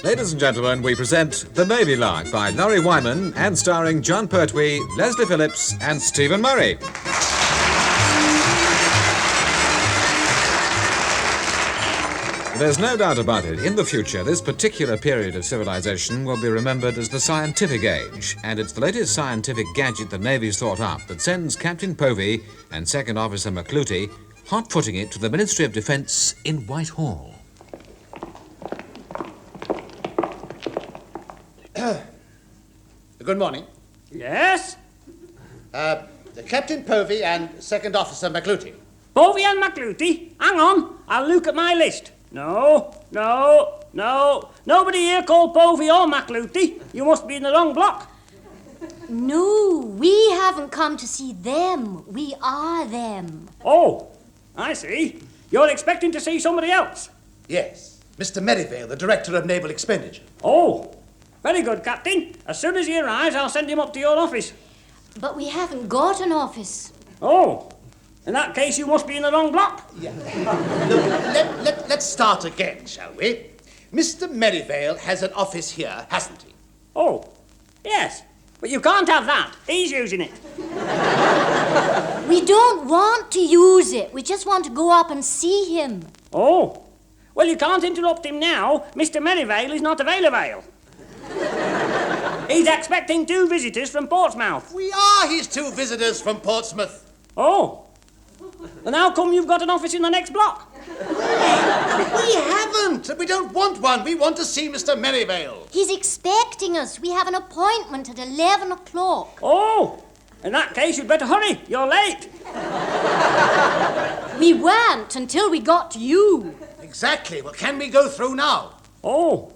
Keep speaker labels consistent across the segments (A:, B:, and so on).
A: Ladies and gentlemen, we present The Navy Lark by Laurie Wyman and starring John Pertwee, Leslie Phillips and Stephen Murray. There's no doubt about it. In the future, this particular period of civilization will be remembered as the scientific age, and it's the latest scientific gadget the Navy's thought up that sends Captain Povey and Second Officer McCluty hot-footing it to the Ministry of Defence in Whitehall.
B: Good morning.
C: Yes?
B: Captain Povey and Second Officer McCluty.
C: Povey and McCluty? Hang on, I'll look at my list. No. Nobody here called Povey or McCluty. You must be in the wrong block.
D: No, we haven't come to see them. We are them.
C: Oh, I see. You're expecting to see somebody else.
B: Yes, Mr. Merivale, the Director of Naval Expenditure.
C: Oh, very good, Captain. As soon as he arrives, I'll send him up to your office.
D: But we haven't got an office.
C: Oh, in that case, you must be in the wrong block.
B: Yeah. Look, let's start again, shall we? Mr. Merivale has an office here, hasn't he?
C: Oh, yes. But you can't have that. He's using it.
D: We don't want to use it. We just want to go up and see him.
C: Oh, well, you can't interrupt him now. Mr. Merivale is not available. He's expecting 2 visitors from Portsmouth.
B: We are his 2 visitors from Portsmouth.
C: Oh. And how come you've got an office in the next block?
B: We haven't. We don't want one. We want to see Mr. Merivale.
D: He's expecting us. We have an appointment at 11 o'clock.
C: Oh. In that case, you'd better hurry. You're late.
D: We weren't until we got to you.
B: Exactly. Well, can we go through now?
C: Oh.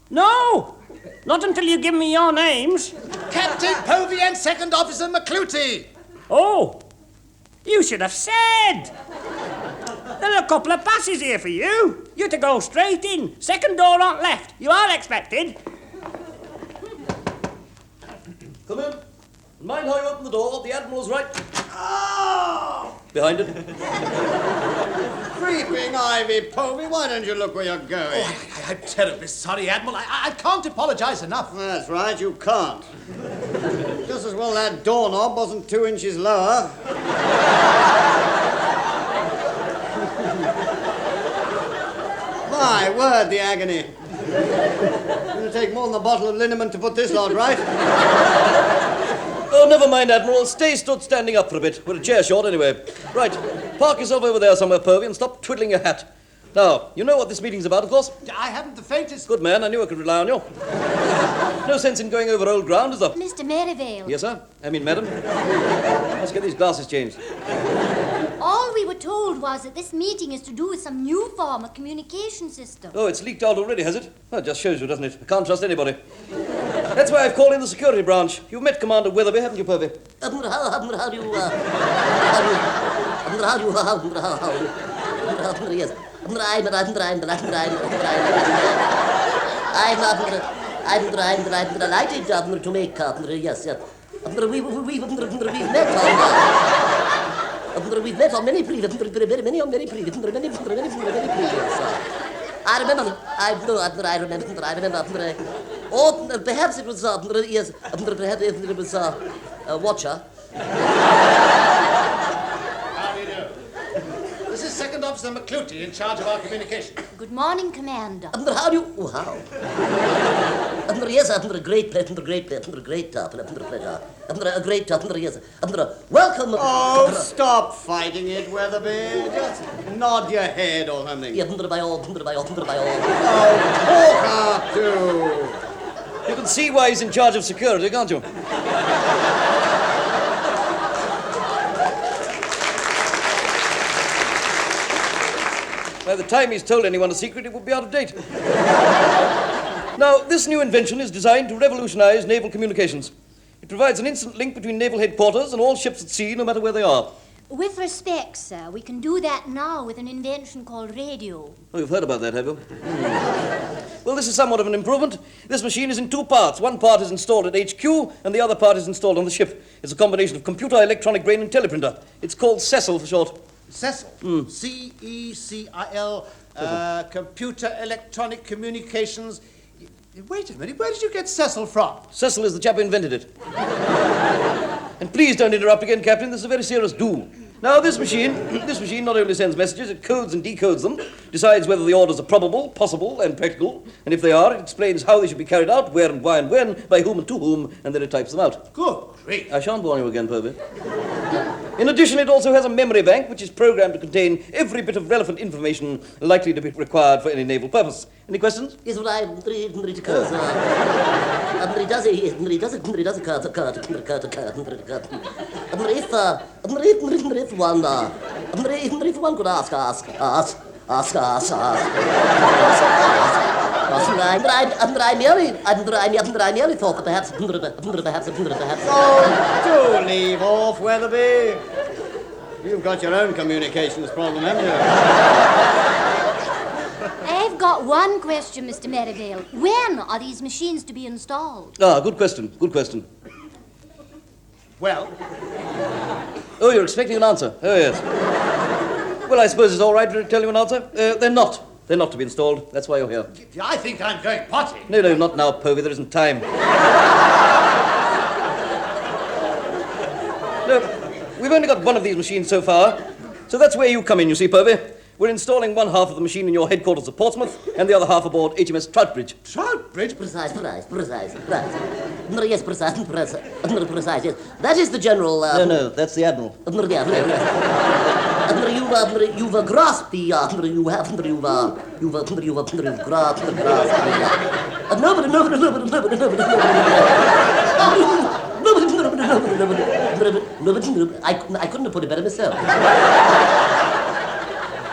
C: No. Not until you give me your names.
B: Captain Povey and Second Officer McCluty.
C: Oh. You should have said. There are a couple of passes here for you. You're to go straight in. Second door on left. You are expected.
E: Come in. Mind how you open the door. The Admiral's right. Oh! Behind it.
F: Creeping ivy, Povey, why don't you look where you're going?
B: Oh, I'm terribly sorry, Admiral. I can't apologize enough.
F: That's right, you can't. Just as well that doorknob wasn't 2 inches lower. My word, the agony. It'll take more than a bottle of liniment to put this lot right.
E: Oh, never mind, Admiral. Stay stood standing up for a bit. We're a chair short anyway. Right. Park yourself over there somewhere, Povey, and stop twiddling your hat. Now, you know what this meeting's about, of course?
B: I haven't the faintest...
E: Good man. I knew I could rely on you. No sense in going over old ground, is there?
D: Mr. Merivale.
E: Yes, sir? I mean, madam. Let's get these glasses changed.
D: All we were told was that this meeting is to do with some new form of communication system.
E: Oh, it's leaked out already, has it? Well, it just shows you, doesn't it? I can't trust anybody. That's why I've called in the security branch. You've met Commander Weatherby, haven't you, Povey?
G: How do you, yes. I'm delighted to make yes. We've met on many previous, many previous. I remember. Or perhaps it was yes. Perhaps it was a watcher.
B: How do you do? This is Second Officer McCluty in charge of our communication.
D: Good morning, Commander.
G: How do you... Oh, how? Yes, great pleasure, great pleasure. A great, yes. Welcome.
F: Oh, stop fighting it, Weatherby. Just nod your head or something.
G: Yeah, by all.
F: Oh, walk up too.
E: You can see why he's in charge of security, can't you? By the time he's told anyone a secret, it would be out of date. Now, this new invention is designed to revolutionize naval communications. It provides an instant link between naval headquarters and all ships at sea, no matter where they are.
D: With respect, sir, we can do that now with an invention called radio.
E: Oh, you've heard about that, have you? Well, this is somewhat of an improvement. This machine is in two parts. One part is installed at HQ, and the other part is installed on the ship. It's a combination of computer, electronic brain, and teleprinter. It's called Cecil for short.
B: Cecil. C-E-C-I-L. Computer Electronic Communications. Wait a minute, where did you get Cecil from?
E: Cecil is the chap who invented it. And please don't interrupt again, Captain. This is a very serious do. Now, this machine not only sends messages, it codes and decodes them, decides whether the orders are probable, possible, and practical, and if they are, it explains how they should be carried out, where and why and when, by whom and to whom, and then it types them out.
B: Good grief.
E: I shan't warn you again, Pervy. In addition, it also has a memory bank, which is programmed to contain every bit of relevant information likely to be required for any naval purpose. Any questions?
G: Yes, well, I if one could ask. I merely thought that perhaps.
F: Oh, do leave off, Weatherby. You've got your own communications problem, haven't you?
D: I've got one question, Mr. Merivale. When are these machines to be installed?
E: Ah, good question, good question.
B: Well,
E: Oh, you're expecting an answer? Oh, yes. Well, I suppose it's all right to tell you an answer. They're not. They're not to be installed. That's why you're here.
B: I think I'm going potty.
E: No, not now, Povey. There isn't time. No, we've only got one of these machines so far. So that's where you come in, you see, Povey. We're installing one half of the machine in your headquarters at Portsmouth and the other half aboard HMS Troutbridge.
B: Troutbridge?
G: Precise. Yes, precise, yes. That is the general...
E: No, that's the Admiral.
G: You've grasped the... You've grasped the... I couldn't have put it better myself.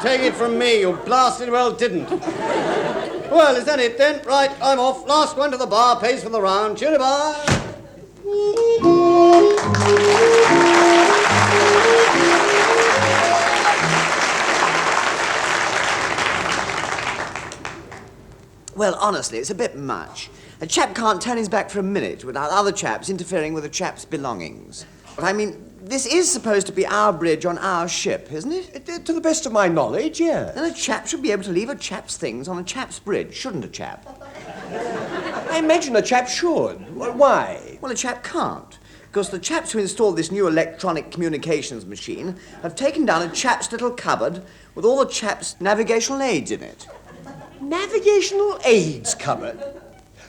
F: Take it from me, you blasted well didn't. Well, is that it then? Right, I'm off. Last one to the bar, pays for the round. Cheery bye.
H: Well, honestly, it's a bit much. A chap can't turn his back for a minute without other chaps interfering with a chap's belongings. But I mean, this is supposed to be our bridge on our ship, isn't it?
I: To the best of my knowledge, yes.
H: Then a chap should be able to leave a chap's things on a chap's bridge, shouldn't a chap?
I: I imagine a chap should. Why?
H: Well, a chap can't. Because the chaps who installed this new electronic communications machine have taken down a chap's little cupboard with all the chap's navigational aids in it.
I: Navigational aids cupboard?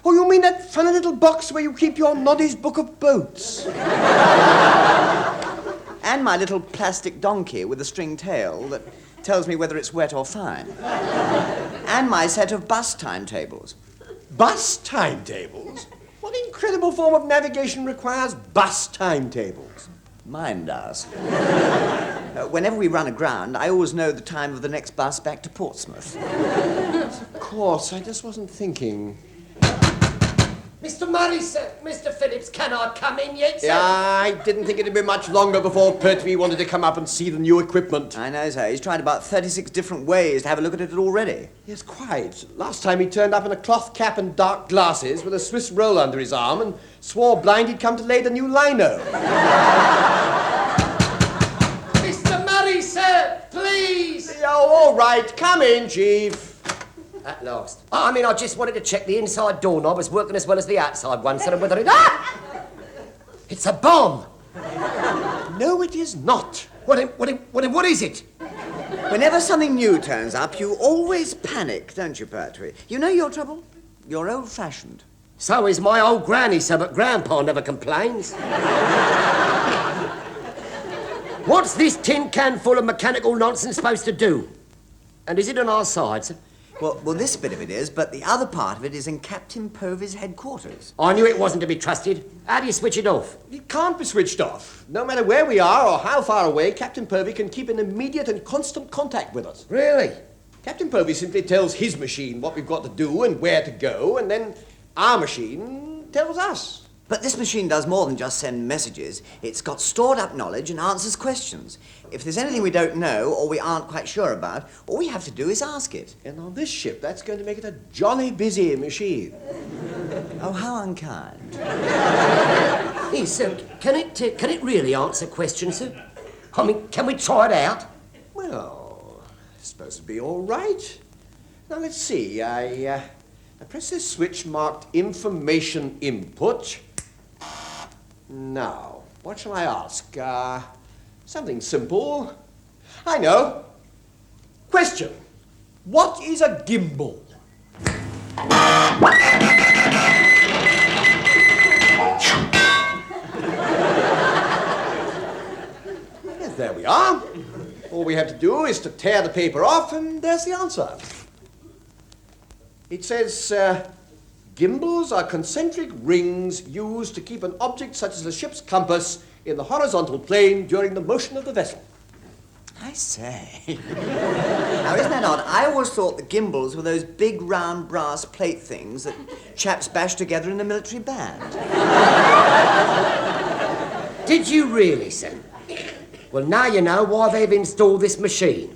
I: Oh, you mean that funny little box where you keep your Noddy's book of boats?
H: And my little plastic donkey with a string tail that tells me whether it's wet or fine. And my set of bus timetables.
I: Bus timetables? What incredible form of navigation requires bus timetables?
H: Mine does. Whenever we run aground, I always know the time of the next bus back to Portsmouth.
I: Of course, I just wasn't thinking.
C: Mr. Murray, sir. Mr. Phillips, can I come in yet, sir?
I: Yeah, I didn't think it'd be much longer before Pertwee wanted to come up and see the new equipment.
H: I know, sir. He's tried about 36 different ways to have a look at it already.
I: Yes, quite. Last time he turned up in a cloth cap and dark glasses with a Swiss roll under his arm and swore blind he'd come to lay the new lino.
C: Mr. Murray, sir, please.
I: Oh, all right. Come in, Chief.
C: At last. I mean, I just wanted to check the inside doorknob was working as well as the outside one, sir, and whether it... Ah! It's a bomb!
I: No, it is not.
C: What is it?
H: Whenever something new turns up, you always panic, don't you, Pertwee? You know your trouble? You're old-fashioned.
C: So is my old granny, sir, but Grandpa never complains. What's this tin can full of mechanical nonsense supposed to do? And is it on our side, sir?
H: Well, this bit of it is, but the other part of it is in Captain Povey's headquarters.
C: I knew it wasn't to be trusted. How do you switch it off?
I: It can't be switched off. No matter where we are or how far away, Captain Povey can keep in immediate and constant contact with us.
C: Really?
I: Captain Povey simply tells his machine what we've got to do and where to go, and then our machine tells us.
H: But this machine does more than just send messages. It's got stored up knowledge and answers questions. If there's anything we don't know or we aren't quite sure about, all we have to do is ask it.
I: And on this ship, that's going to make it a jolly busy machine.
H: Oh, how unkind.
G: Hey, sir, can it really answer questions, sir? I mean, can we try it out?
I: Well, it's supposed to be all right. Now, let's see. I press this switch marked Information Input. Now, what shall I ask? Something simple. I know. Question. What is a gimbal? Yes, there we are. All we have to do is to tear the paper off, and there's the answer. It says, gimbals are concentric rings used to keep an object such as a ship's compass in the horizontal plane during the motion of the vessel.
H: I say. Now, isn't that odd? I always thought the gimbals were those big round brass plate things that chaps bash together in a military band.
G: Did you really, sir? Well, now you know why they've installed this machine.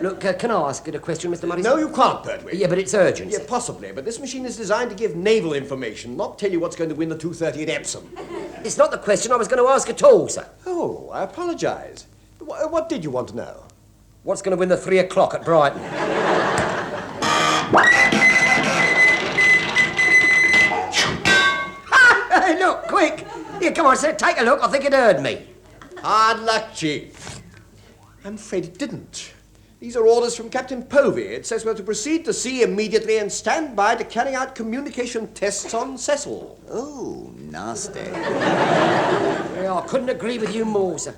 G: Look, can I ask you a question, Mr. Murray?
I: No, you can't, Pertwee.
G: Yeah, but it's urgent.
I: Yeah, possibly, but this machine is designed to give naval information, not tell you what's going to win the 2:30 at Epsom.
G: It's not the question I was going to ask at all, sir.
I: Oh, I apologise. What did you want to know?
G: What's going to win the 3 o'clock at Brighton? Hey, look, quick! Here, come on, sir, take a look. I think it heard me.
I: Hard luck, Chief. I'm afraid it didn't. These are orders from Captain Povey. It says we're to proceed to sea immediately and stand by to carry out communication tests on Cecil.
H: Oh, nasty.
G: Yeah, I couldn't agree with you more, sir.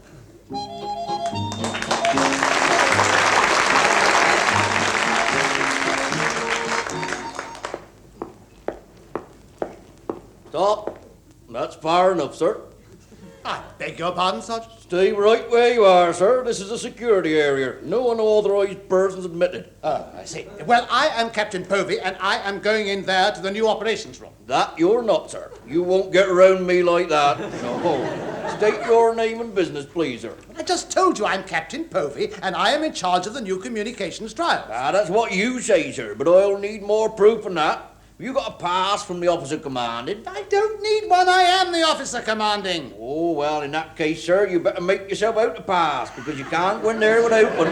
E: Stop. That's far enough, sir.
B: I beg your pardon, Sergeant.
E: Stay right where you are, sir. This is a security area. No unauthorized persons admitted.
B: Oh, I see. Well, I am Captain Povey, and I am going in there to the new operations room.
E: That you're not, sir. You won't get around me like that. No. State your name and business, please, sir.
B: I just told you I'm Captain Povey, and I am in charge of the new communications trials.
E: That's what you say, sir, but I'll need more proof than that. Have you got a pass from the officer commanding?
B: I don't need one. I am the officer commanding.
E: Oh, well, in that case, sir, you better make yourself out a pass, because you can't go in there without one.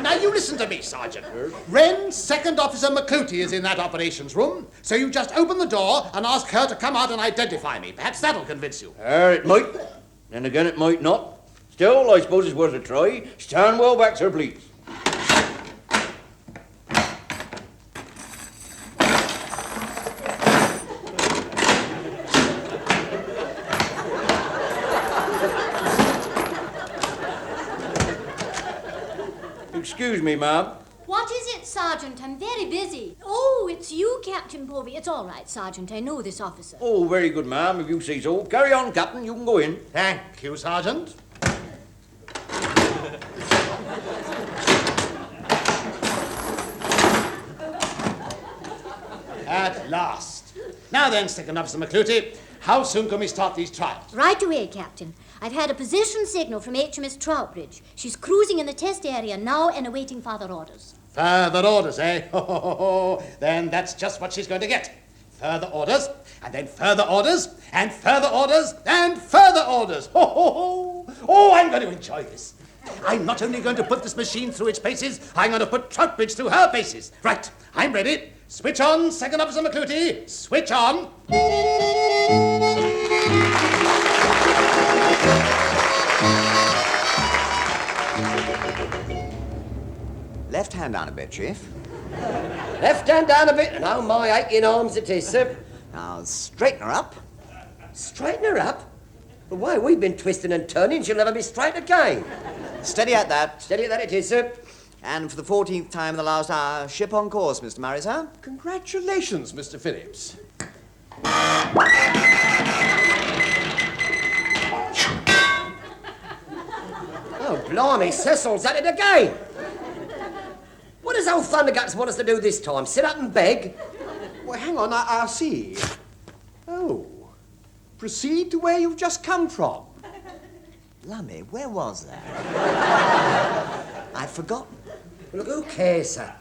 B: Now, you listen to me, Sergeant. Wren Second Officer McCluty is in that operations room, so you just open the door and ask her to come out and identify me. Perhaps that'll convince you.
E: It might. Then again, it might not. Still, I suppose it's worth a try. Stand well back, sir, please. Excuse me, ma'am.
D: What is it, Sergeant? I'm very busy. Oh, it's you, Captain Povey. It's all right, Sergeant. I know this officer.
E: Oh, very good, ma'am, if you say so. Carry on, Captain. You can go in.
B: Thank you, Sergeant. At last. Now then, Second Officer McCluty, how soon can we start these trials?
D: Right away, Captain. I've had a position signal from HMS Troutbridge. She's cruising in the test area now and awaiting further orders.
B: Further orders, eh? Then that's just what she's going to get. Further orders, and then further orders, and further orders, and further orders. Oh, I'm going to enjoy this. I'm not only going to put this machine through its paces, I'm going to put Troutbridge through her paces. Right, I'm ready. Switch on, Second Officer McCluty. Switch on.
H: Left hand down a bit, Chief.
G: Left hand down a bit, and oh my aching arms it is, sir.
H: Now, straighten her up.
G: Straighten her up? But why, we've been twisting and turning, she'll never be straight again.
H: Steady at that.
G: Steady at that it is, sir.
H: And for the 14th time in the last hour, ship on course, Mr. Murray, sir.
I: Congratulations, Mr. Phillips.
G: Oh, blimey, Cecil's at it again. What does old Thunderguts want us to do this time? Sit up and beg?
I: Well, hang on, I'll see. Oh, proceed to where you've just come from.
H: Lummy, where was that? I've forgotten.
G: Look, who cares, sir?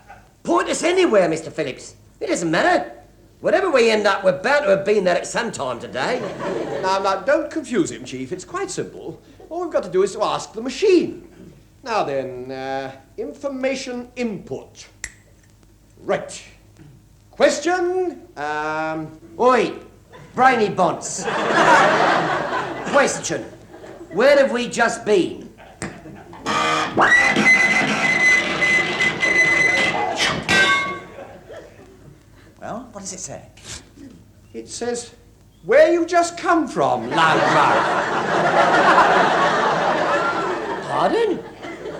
G: Point us anywhere, Mr. Phillips. It doesn't matter. Whatever we end up, we're bound to have been there at some time today.
I: Now, don't confuse him, Chief. It's quite simple. All we've got to do is to ask the machine. Now then, information input. Right. Question,
G: Oi, brainy bonce. Question. Where have we just been?
H: Well, what does it say?
I: It says, where you just come from, loudmouth.
G: Pardon?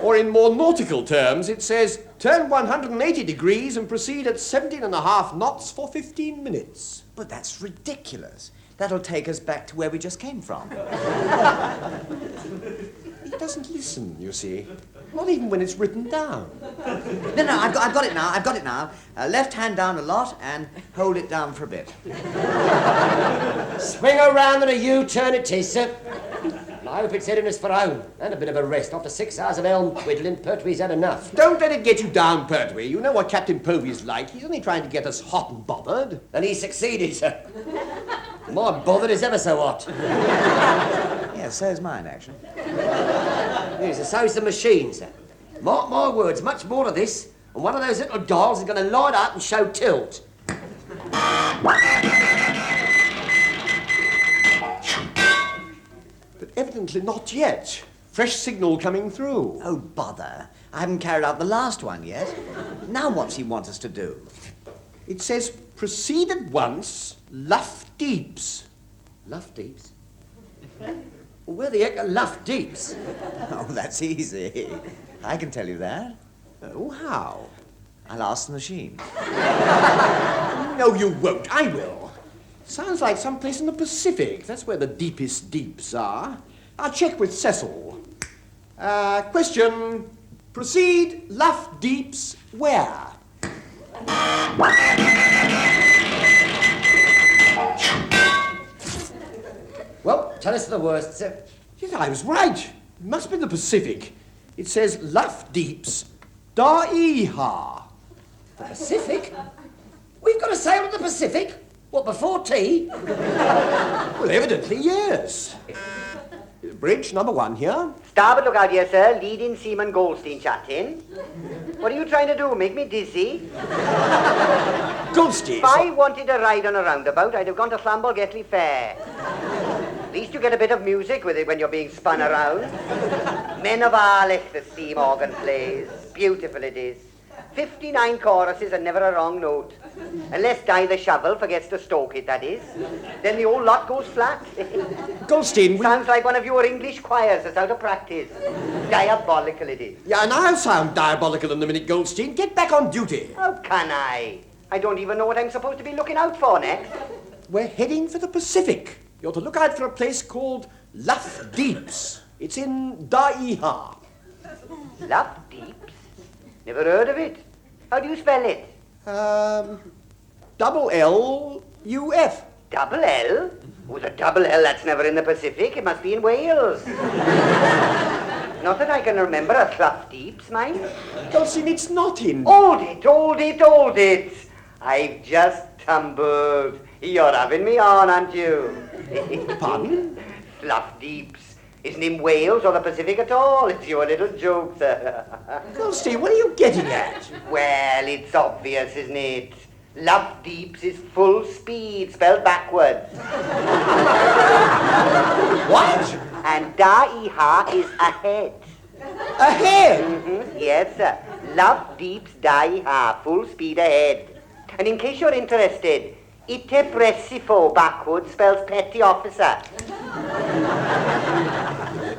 I: Or in more nautical terms, it says, turn 180 degrees and proceed at 17.5 knots for 15 minutes.
H: But that's ridiculous. That'll take us back to where we just came from.
I: He doesn't listen, you see. Not even when it's written down.
H: No, I've got it now. I've got it now. Left hand down a lot and hold it down for a bit.
G: Swing around and a U-turn it is, sir. I hope it's heading us for home. And a bit of a rest. After 6 hours of elm twiddling, Pertwee's had enough.
I: Don't let it get you down, Pertwee. You know what Captain Povey's like. He's only trying to get us hot and bothered.
G: And he succeeded, sir. My bothered is ever so hot.
H: Yeah, so is mine, actually.
G: Yes, so is the machine, sir. Mark my words, much more of this, and one of those little dials is going to light up and show tilt.
I: But evidently not yet. Fresh signal coming through.
H: Oh, bother. I haven't carried out the last one yet. Now what's he want us to do?
I: It says, proceed at once, Luff Deeps.
G: Luff Deeps? Well, where the heck are Luff Deeps?
H: Oh, that's easy. I can tell you that.
I: Oh, how?
H: I'll ask the machine.
I: No, you won't. I will. Sounds like someplace in the Pacific. That's where the deepest deeps are. I'll check with Cecil. Question. Proceed, Luff Deeps, where?
G: Well, tell us the worst, sir.
I: Yes, I was right. It must be the Pacific. It says Luff Deeps, Da'iha.
G: The Pacific? We've got to sail to the Pacific? What, before tea?
I: Well, evidently, yes. Bridge number 1 here.
J: Starboard lookout here, sir. Leading Seaman Goldstein chatting. What are you trying to do? Make me dizzy?
I: Goldstein.
J: If I wanted a ride on a roundabout, I'd have gone to Llanbolgethley Fair. At least you get a bit of music with it when you're being spun around. Men of Arlech, the steam organ plays. Beautiful it is. 59 choruses and never a wrong note. Unless Guy the Shovel forgets to stoke it, that is. Then the whole lot goes flat.
I: Goldstein,
J: Sounds like one of your English choirs that's out of practice. Diabolical it is.
I: Yeah, and I'll sound diabolical in a minute, Goldstein. Get back on duty.
J: How can I? I don't even know what I'm supposed to be looking out for next.
I: We're heading for the Pacific. You're to look out for a place called Luff Deeps. It's in Da'iha.
J: Luff Deeps? Never heard of it. How do you spell it?
I: Double L-U-F.
J: Double L? Oh, the double L, that's never in the Pacific. It must be in Wales. Not that I can remember a Luff Deeps, mind.
I: Goldstein, it's not in...
J: Hold it. I've just tumbled. You're having me on, aren't you?
I: Pardon?
J: Luff Deeps isn't in Wales or the Pacific at all. It's your little joke, sir.
I: Goldstein, what are you getting at?
J: Well, it's obvious, isn't it? Luff Deeps is full speed, spelled backwards.
I: What?
J: And Da'iha is ahead.
I: Ahead?
J: Mm-hmm. Yes, sir. Luff Deeps Da'iha, full speed ahead. And in case you're interested, Ite Pressifo backwards spells petty officer.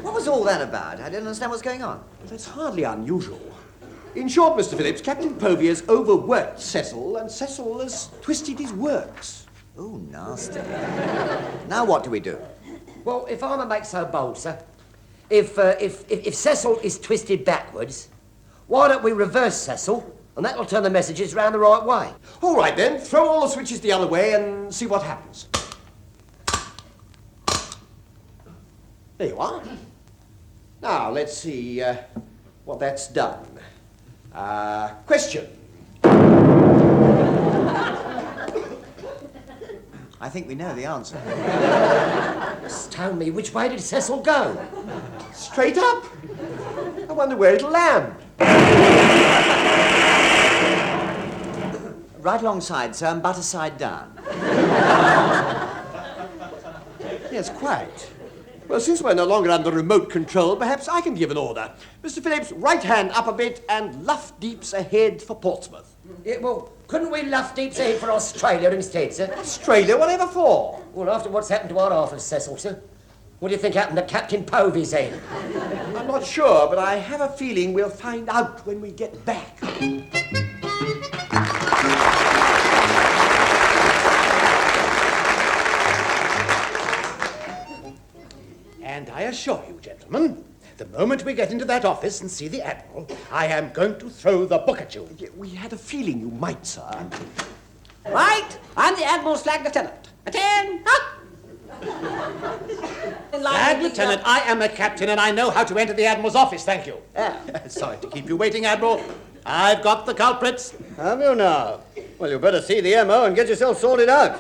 H: What was all that about? I didn't understand what's going on.
I: That's hardly unusual. In short, Mr. Phillips, Captain Povey has overworked Cecil, and Cecil has twisted his works.
H: Oh, nasty. Now what do we do?
G: Well, if I may make so bold, sir, if Cecil is twisted backwards, why don't we reverse Cecil, and that'll turn the messages round the right way.
I: All right, then. Throw all the switches the other way and see what happens. There you are. Now, let's see what that's done. Question.
H: I think we know the answer.
G: Just tell me, which way did Cecil go?
I: Straight up. I wonder where it'll land.
H: Right alongside, sir, and butter side down.
I: Yes, quite. Well, since we're no longer under remote control, perhaps I can give an order. Mr. Phillips, right hand up a bit and luff deeps ahead for Portsmouth.
G: Yeah, well, couldn't we luff deep ahead for Australia instead, sir?
I: Australia, whatever for?
G: Well, after what's happened to our office, Cecil, sir, what do you think happened to Captain Povey's head?
I: I'm not sure, but I have a feeling we'll find out when we get back.
B: And I assure you, gentlemen, the moment we get into that office and see the Admiral, I am going to throw the book at you.
I: We had a feeling you might, sir.
C: Right, I'm the Admiral's flag lieutenant. Attend, up!
B: Flag Lieutenant, I am a captain and I know how to enter the Admiral's office, thank you. Sorry to keep you waiting, Admiral. I've got the culprits.
F: Have you now? Well, you better see the MO and get yourself sorted out.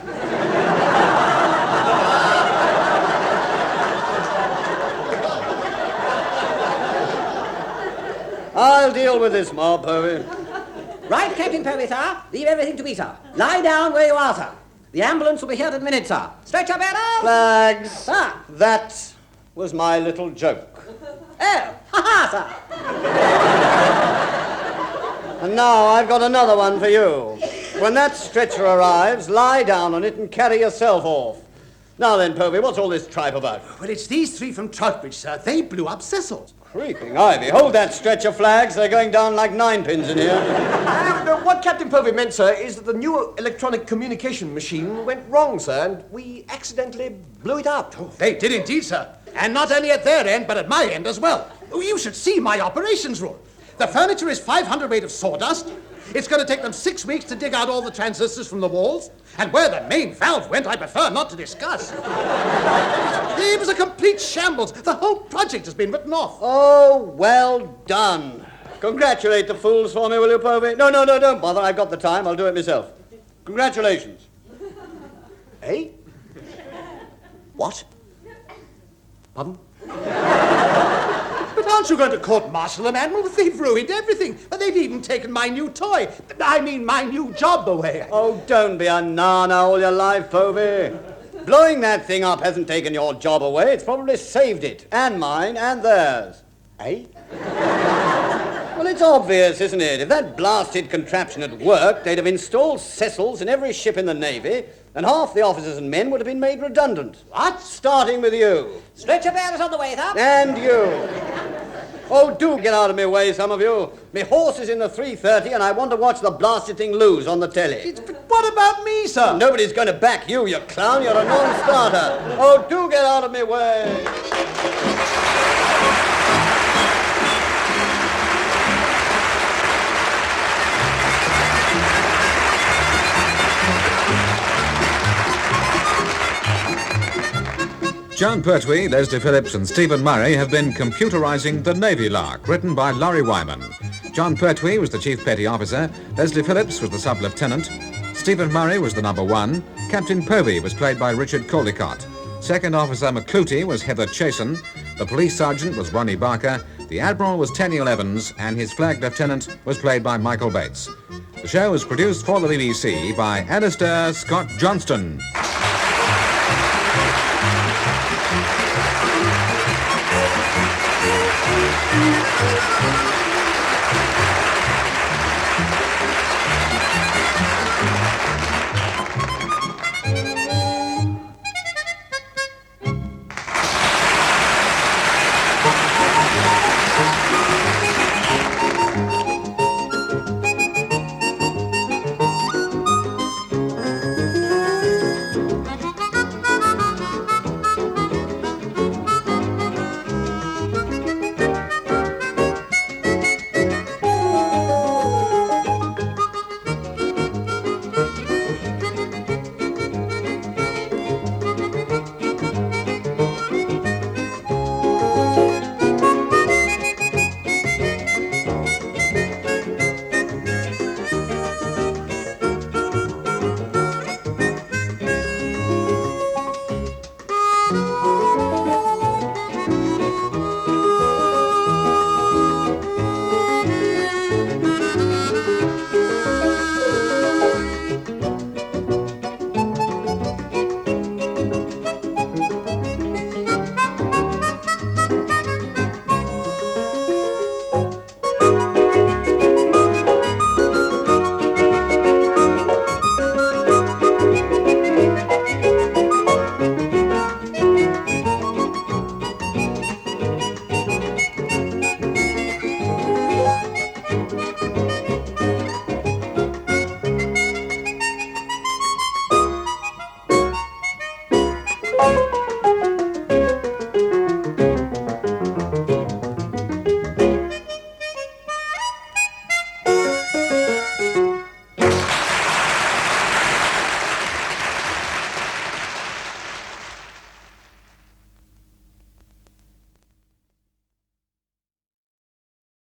F: I'll deal with this mob, Povey.
C: Right, Captain Povey, sir. Leave everything to me, sir. Lie down where you are, sir. The ambulance will be here in a minute, sir. Stretch up, Admiral.
F: Flags.
C: Sir.
F: That was my little joke.
C: Oh, ha-ha, sir.
F: And now I've got another one for you. When that stretcher arrives, lie down on it and carry yourself off. Now then, Povey, what's all this tripe about?
B: Well, it's these three from Troutbridge, sir. They blew up Cecil.
F: Creeping ivy. Hold that stretcher, Flags. They're going down like 9 pins in here.
I: No, what Captain Povey meant, sir, is that the new electronic communication machine went wrong, sir, and we accidentally blew it up.
B: Oh, they did indeed, sir. And not only at their end, but at my end as well. Oh, you should see my operations room. The furniture is 500 weight of sawdust. It's going to take them 6 weeks to dig out all the transistors from the walls. And where the main valve went, I prefer not to discuss. It was a complete shambles. The whole project has been written off.
F: Oh, well done. Congratulate the fools for me, will you, Povey? No, don't bother. I've got the time. I'll do it myself. Congratulations.
I: Eh?
F: What?
I: Pardon?
B: But aren't you going to court-martial them, Admiral? They've ruined everything. They've even taken my new toy. I mean, my new job away.
F: Oh, don't be a nana all your life, Povey. Blowing that thing up hasn't taken your job away. It's probably saved it. And mine, and theirs. Eh? Well, it's obvious, isn't it? If that blasted contraption had worked, they'd have installed Cecils in every ship in the Navy, and half the officers and men would have been made redundant.
B: What?
F: Starting with you.
C: Stretcher bearers on the way, sir.
F: And you. Oh, do get out of my way, some of you. My horse is in the 3:30, and I want to watch the blasted thing lose on the telly.
B: But what about me, sir?
F: Nobody's going to back you, you clown. You're a non-starter. Oh, do get out of my way.
A: John Pertwee, Leslie Phillips and Stephen Murray have been computerising The Navy Lark, written by Laurie Wyman. John Pertwee was the Chief Petty Officer, Leslie Phillips was the Sub-Lieutenant, Stephen Murray was the number 1, Captain Povey was played by Richard Caldicott, Second Officer McClutie was Heather Chasen, the Police Sergeant was Ronnie Barker, the Admiral was Tenniel Evans, and his Flag Lieutenant was played by Michael Bates. The show was produced for the BBC by Alistair Scott Johnston.